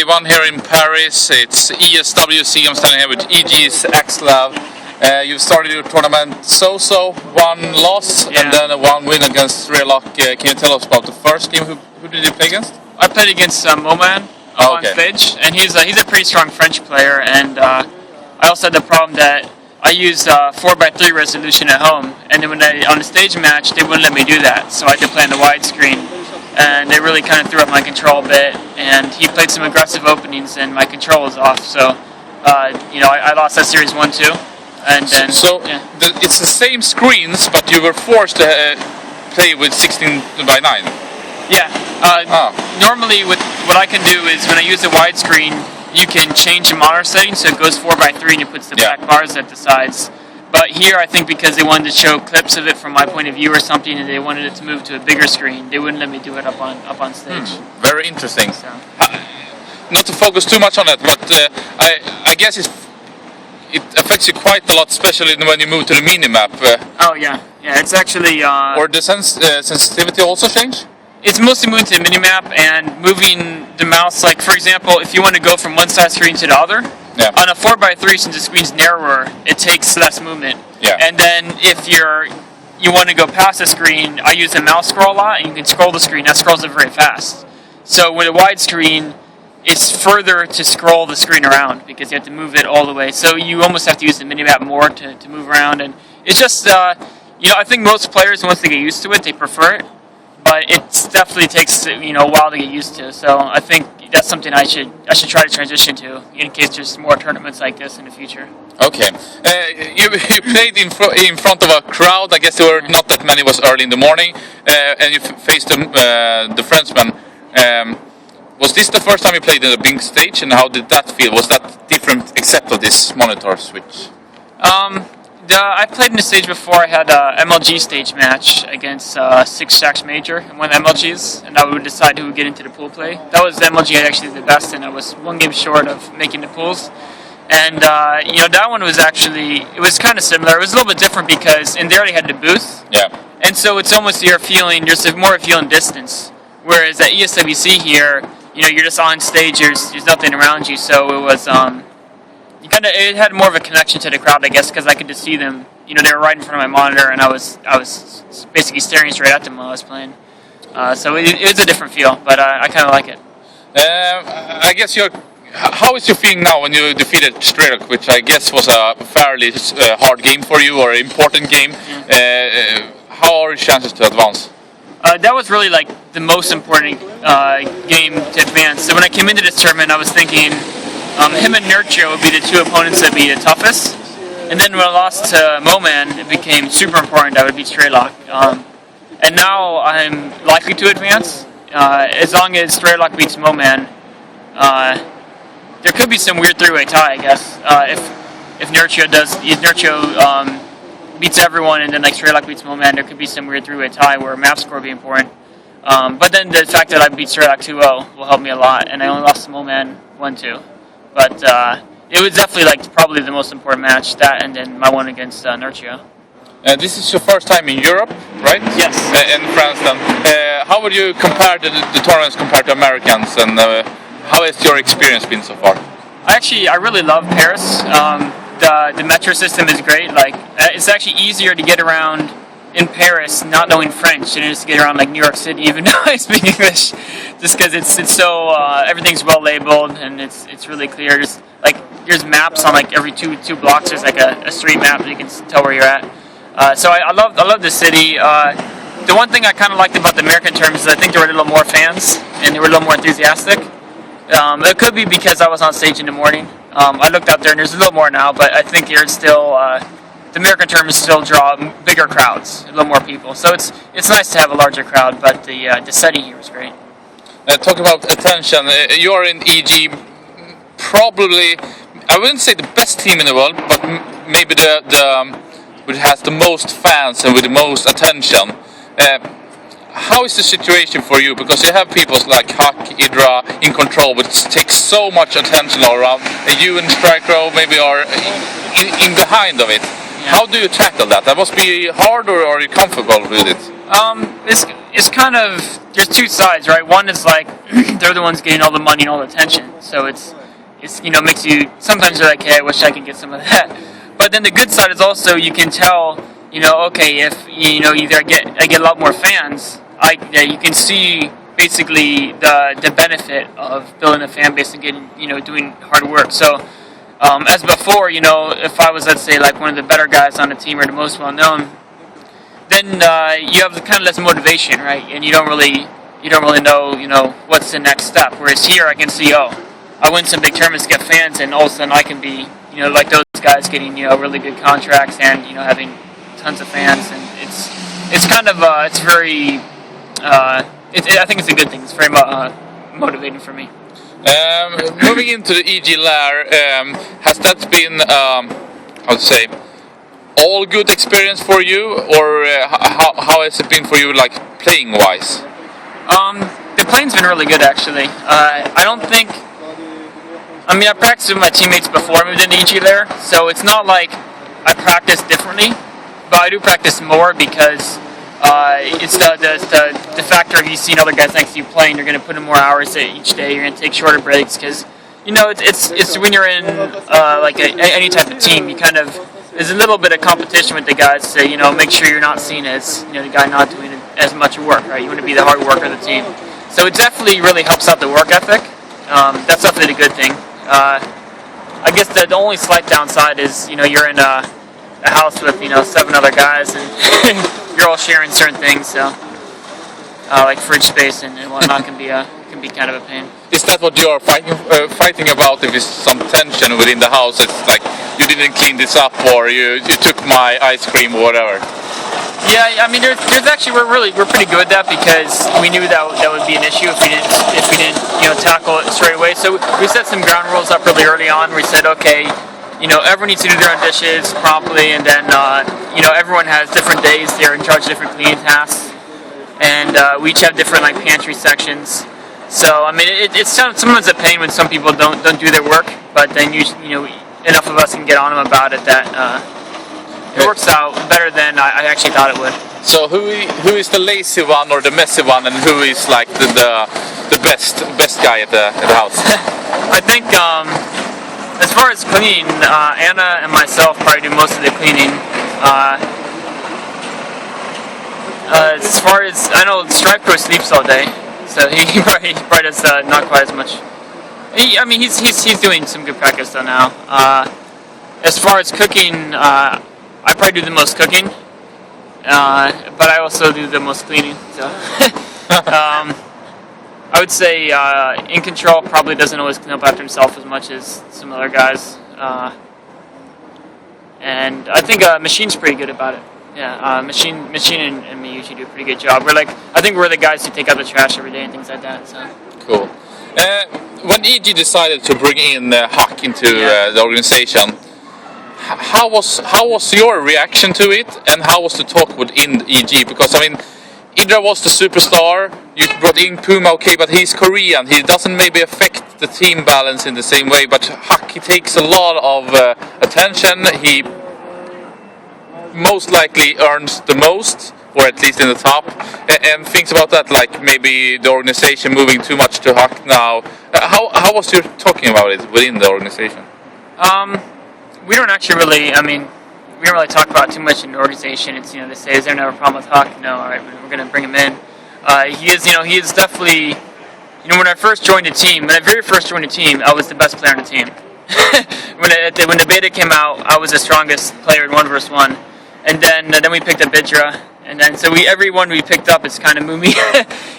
everyone here in Paris. It's ESWC. I'm standing here with EG Axslav. You've started your tournament so-so, one loss and then a one win against Rakaka. Can you tell us about the first game? Who did you play against? I played against Moman on stage, and he's a pretty strong French player. And I also had the problem that I use 4:3 resolution at home, and then on the stage match they wouldn't let me do that, so I had to play on the widescreen. And they really kind of threw up my control a bit, and he played some aggressive openings and my control was off, so I lost that series 1-2. And then it's the same screens, but you were forced to play with 16:9. Yeah. Normally what I can do is when I use the widescreen, you can change the monitor settings so it goes 4:3 and it puts the black bars at the sides. But here, I think because they wanted to show clips of it from my point of view or something, and they wanted it to move to a bigger screen, they wouldn't let me do it up on stage. Very interesting. So. Not to focus too much on that, but I guess it affects you quite a lot, especially when you move to the mini-map. Oh yeah, it's actually... or the sensitivity also change? It's mostly moving to the mini-map and moving the mouse, like for example, if you want to go from one side screen to the other, on a 4:3, since the screen's narrower, it takes less movement. And then if you want to go past the screen, I use the mouse scroll a lot, and you can scroll the screen. That scrolls it very fast. So with a wide screen, it's further to scroll the screen around because you have to move it all the way. So you almost have to use the mini-map more to move around, and it's just I think most players, once they get used to it, they prefer it. But it definitely takes a while to get used to. So I think that's something I should try to transition to in case there's more tournaments like this in the future. Okay, you played in front of a crowd. I guess there were not that many. It was early in the morning, and you faced the Frenchman. Was this the first time you played in a big stage, and how did that feel? Was that different except of this monitor switch? I played in the stage before. I had a MLG stage match against Six Shacks Major and won MLGs, and I would decide who would get into the pool play. That was the MLG I actually did the best in. I was one game short of making the pools. And that one was it was kind of similar. It was a little bit different because in there they had the booth. And so it's almost there's more a feeling distance. Whereas at ESWC here, you're just on stage, there's nothing around you, so it was it had more of a connection to the crowd, I guess, because I could just see them. They were right in front of my monitor, and I was basically staring straight at them while I was playing. So it was a different feel, but I kind of like it. I guess how is your feeling now when you defeated Strelok, which I guess was a fairly hard game for you, or important game? How are your chances to advance? That was really like the most important game to advance. So when I came into this tournament, I was thinking him and Nurcho would be the two opponents that would be the toughest. And then when I lost to Moman, it became super important I would beat Strelok. And now I'm likely to advance. As long as Strelok beats Moman, there could be some weird three-way tie, I guess. If Nurcho beats everyone and then like Strelok beats Moman, there could be some weird three-way tie where map score would be important. But then the fact that I beat Strelok 2-0 will help me a lot, and I only lost to Moman 1-2. But it was definitely probably the most important match, that and then my one against Nurcho. This is your first time in Europe, right? Yes. In France then. How would you compare the tournaments compared to Americans, and how has your experience been so far? I really love Paris. The metro system is great. It's actually easier to get around in Paris not knowing French than it is to get around New York City, even though I speak English, just because it's so everything's well labeled and it's really clear. There's maps on every two blocks. There's a street map that you can tell where you're at. So I love the city. The one thing I kind of liked about the American terms is I think there were a little more fans and they were a little more enthusiastic. It could be because I was on stage in the morning. I looked out there and there's a little more now, but I think there's still the American terms still draw bigger crowds, a little more people. So it's nice to have a larger crowd, but the setting here was great. Talk about attention. You are in EG, probably I wouldn't say the best team in the world, but maybe which has the most fans and with the most attention. How is the situation for you? Because you have people like Huck, Idra in control, but it takes so much attention all around. And you and Strike Row maybe are in behind of it. How do you tackle that? That must be hard, or are you comfortable with it? it's kind of, there's two sides, right? One is like they're the ones getting all the money and all the attention, so it's makes you, sometimes you're like, hey, I wish I could get some of that. But then the good side is also you can tell, okay, if either I get a lot more fans, you can see basically the benefit of building a fan base and getting doing hard work. So as before, if I was, let's say, like one of the better guys on the team or the most well known, then you have kind of less motivation, right? And you don't really know what's the next step. Whereas here, I can see, I win some big tournaments, get fans, and all of a sudden I can be like those guys getting really good contracts and having tons of fans, and it's kind of it's very I think it's a good thing. It's very motivating for me. Moving into the EG Lair, has that been how to say, all good experience for you, or how has it been for you, like playing wise? The playing's been really good actually. I don't think. I mean, I practiced with my teammates before I moved into EG Lair, so it's not like I practice differently, but I do practice more because it's the factor of you seeing other guys next to you playing. You're going to put in more hours each day. You're going to take shorter breaks because it's when you're in like any type of team, you kind of, there's a little bit of competition with the guys to make sure you're not seen as the guy not doing as much work, right? You want to be the hard worker of the team. So it definitely really helps out the work ethic. That's definitely the good thing. I guess the only slight downside is you're in a house with 7 other guys and you're all sharing certain things, so like fridge space and whatnot can be kind of a pain. Is that what you are fighting about? If there's some tension within the house, it's like you didn't clean this up, or you took my ice cream or whatever. Yeah, I mean, there's actually we're pretty good at that because we knew that would be an issue if we didn't tackle it straight away. So we set some ground rules up really early on. We said, okay, everyone needs to do their own dishes promptly, and then everyone has different days. They're in charge of different cleaning tasks, and we each have different like pantry sections. So I mean, it's sometimes a pain when some people don't do their work, but then enough of us can get on them about it that. It works out better than I actually thought it would. So who is the lazy one or the messy one, and who is like the best guy at the house? I think as far as cleaning, Anna and myself probably do most of the cleaning. As far as I know, Stripe sleeps all day, so he probably does not quite as much. He's doing some good practice though now. As far as cooking. I probably do the most cooking, but I also do the most cleaning. So I would say In Control probably doesn't always clean up after himself as much as some other guys, and I think Machine's pretty good about it. Yeah, Machine and me usually do a pretty good job. I think we're the guys who take out the trash every day and things like that. So cool. When EG decided to bring in Huck into the organization. How was your reaction to it, and how was the talk within EG? Because I mean, Indra was the superstar. You brought in Puma, okay, but he's Korean. He doesn't maybe affect the team balance in the same way. But Huck, he takes a lot of attention. He most likely earns the most, or at least in the top. And things about that, like maybe the organization moving too much to Huck now. How was you talking about it within the organization? We don't actually really, we don't really talk about it too much in the organization. It's, they say, is there never a problem with Huck? No, alright, we're going to bring him in. He is definitely, when I first joined the team, when I very first joined the team, I was the best player on the team. when the beta came out, I was the strongest player in 1v1. And then we picked up Bidra. And then, so everyone we picked up is kind of Moomy.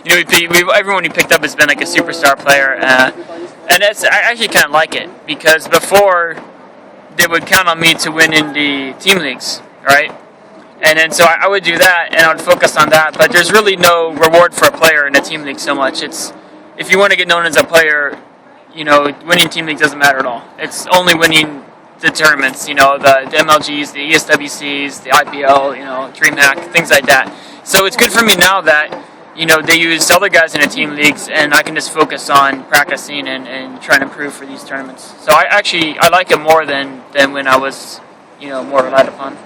Everyone we picked up has been like a superstar player. And I actually kind of like it, because before, they would count on me to win in the team leagues, right? And then so I would do that, and I would focus on that. But there's really no reward for a player in a team league so much. It's, if you want to get known as a player, winning team league doesn't matter at all. It's only winning the tournaments, the MLGs, the ESWCs, the IPL, DreamHack, things like that. So it's good for me now that they use other guys in the team leagues, and I can just focus on practicing and trying to improve for these tournaments. So I like it more than when I was, more relied upon.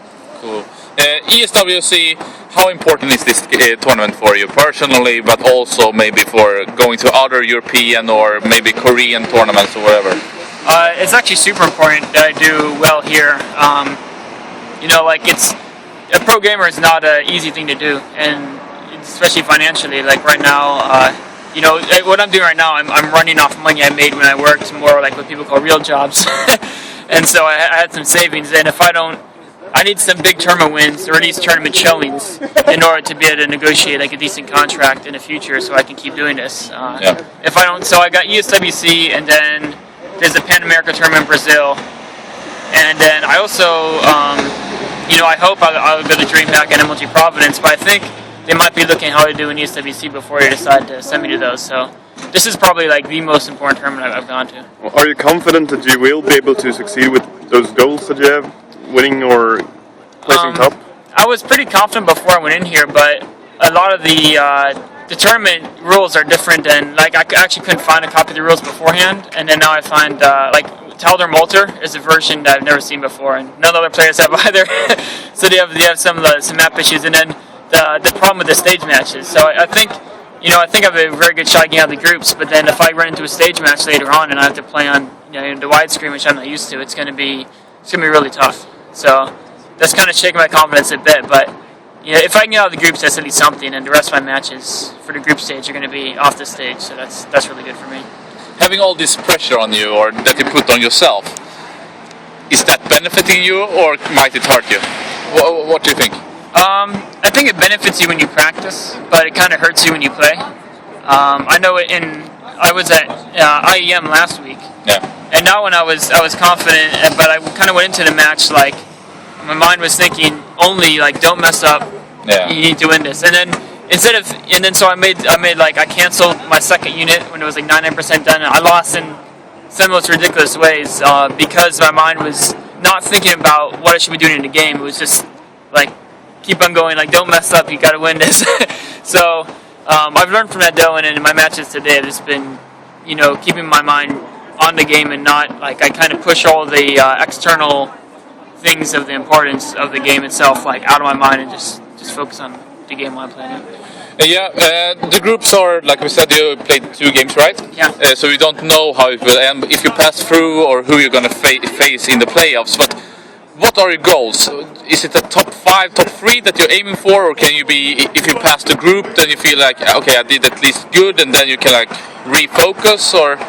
Cool. ESWC how important is this tournament for you personally, but also maybe for going to other European or maybe Korean tournaments or whatever? It's actually super important that I do well here. Like a pro gamer is not an easy thing to do, and especially financially. Like right now, what I'm doing right now, I'm running off money I made when I worked more like what people call real jobs, and so I had some savings. And if I need some big tournament wins or at least tournament showings in order to be able to negotiate like a decent contract in the future, so I can keep doing this. If I don't, so I got ESWC, and then there's a Pan America tournament in Brazil, and then I also, I hope I'll go to dream back at MLG Providence, but I think they might be looking how to do an ESWC before they decide to send me to those. So this is probably like the most important tournament I've gone to. Are you confident that you will be able to succeed with those goals that you have? Winning or placing top? I was pretty confident before I went in here, but a lot of the tournament rules are different, and like I actually couldn't find a copy of the rules beforehand, and then now I find like Talder Molter is a version that I've never seen before, and none other players have either. So they have some map issues, and then the problem with the stage matches. So I think I have a very good shot getting out of the groups, but then if I run into a stage match later on and I have to play on the widescreen, which I'm not used to, it's gonna be really tough. So that's kind of shaking my confidence a bit, but if I can get out of the groups, that's at least something, and the rest of my matches for the group stage are going to be off the stage, so that's really good for me. Having all this pressure on you, or that you put on yourself, is that benefiting you, or might it hurt you? What do you think? I think it benefits you when you practice, but it kind of hurts you when you play. I know I was at IEM last week. Yeah. And now when I was confident, but I kind of went into the match like my mind was thinking only like don't mess up. Yeah. You need to win this. And then so I canceled my second unit when it was like 99% done. I lost in some of the most ridiculous ways because my mind was not thinking about what I should be doing in the game. It was just like keep on going, like don't mess up. You got to win this. So I've learned from that though, and in my matches today, I've just been keeping my mind on the game and not like I kind of push all the external things of the importance of the game itself like out of my mind and just focus on the game while I'm playing it. The groups are, like we said, you played 2 games, right? Yeah. So you don't know how it will end, if you pass through or who you're going to face in the playoffs. But what are your goals? Is it the top 5, top 3 that you're aiming for, or can you be, if you pass the group, then you feel like, okay, I did at least good, and then you can like refocus, or?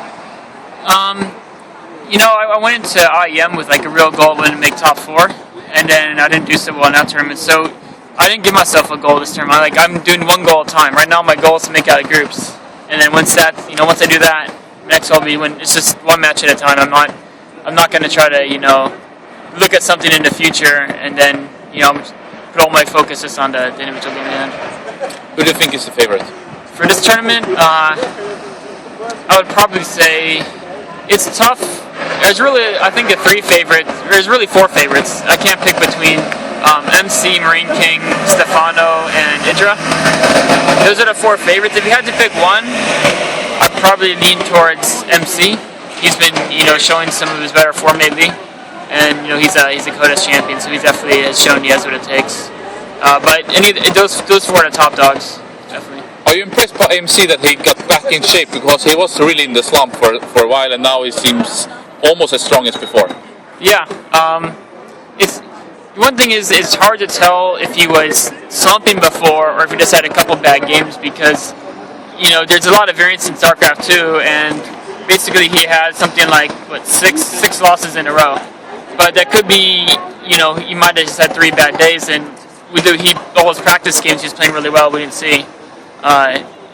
I went into IEM with like a real goal to make top 4, and then I didn't do so well in that tournament. So I didn't give myself a goal this tournament. I'm doing one goal at a time. Right now, my goal is to make out of groups, and then once I do that, next will be when it's just one match at a time. I'm not going to try to look at something in the future and then put all my focus just on the individual game at the end. Who do you think is the favorite? For this tournament, I would probably say it's tough. There's really, I think, 3 favorites. There's really 4 favorites. I can't pick between MC, Marine King, Stefano, and Idra. Those are the 4 favorites. If you had to pick one, I'd probably lean towards MC. He's been, showing some of his better form lately, and he's a Codas champion, so he definitely has shown he has what it takes. But those 4 are the top dogs, definitely. Are you impressed by MC that he got back in shape, because he was really in the slump for a while, and now he seems almost as strong as before? Yeah, it's one thing is it's hard to tell if he was slumping before or if he just had a couple bad games, because there's a lot of variance in StarCraft 2, and basically he had something like six losses in a row. But that could be he might have just had 3 bad days, and all his practice games he was playing really well. We didn't see.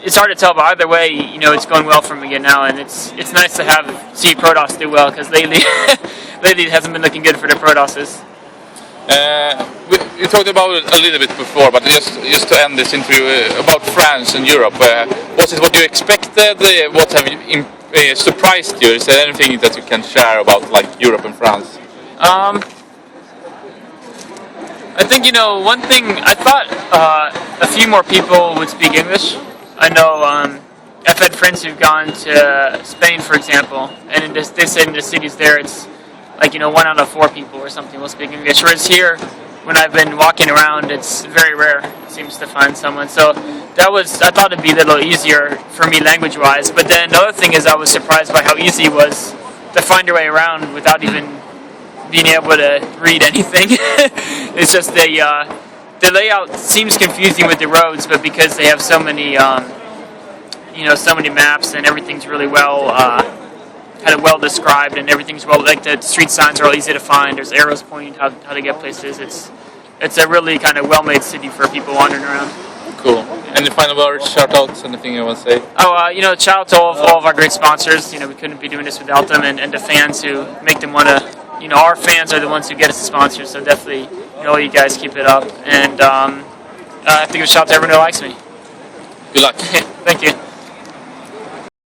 It's hard to tell, but either way, it's going well for him again now, and it's nice to see Protoss do well, because lately it hasn't been looking good for the Protosses. We talked about it a little bit before, but just to end this interview about France and Europe, was it what you expected? What have you surprised you? Is there anything that you can share about Europe and France? I think one thing I thought a few more people would speak English. I know I've had friends who've gone to Spain, for example, and they said in the cities there it's 1 out of 4 people or something will speak English. Whereas here, when I've been walking around, it's very rare. It seems to find someone. So I thought it'd be a little easier for me language-wise. But then another thing is I was surprised by how easy it was to find your way around without even being able to read anything. It's just the layout seems confusing with the roads, but because they have so many, so many maps and everything's really kind of well described and everything's like the street signs are all easy to find. There's arrows pointing how to get places. It's a really kind of well-made city for people wandering around. Cool. Any final words, shout-outs, anything you want to say? Oh, shout out to all of our great sponsors. We couldn't be doing this without them, and the fans who make them want to. Our fans are the ones who get us the sponsors. So definitely, you guys keep it up. And I have to give a shout out to everyone who likes me. Good luck. Thank you.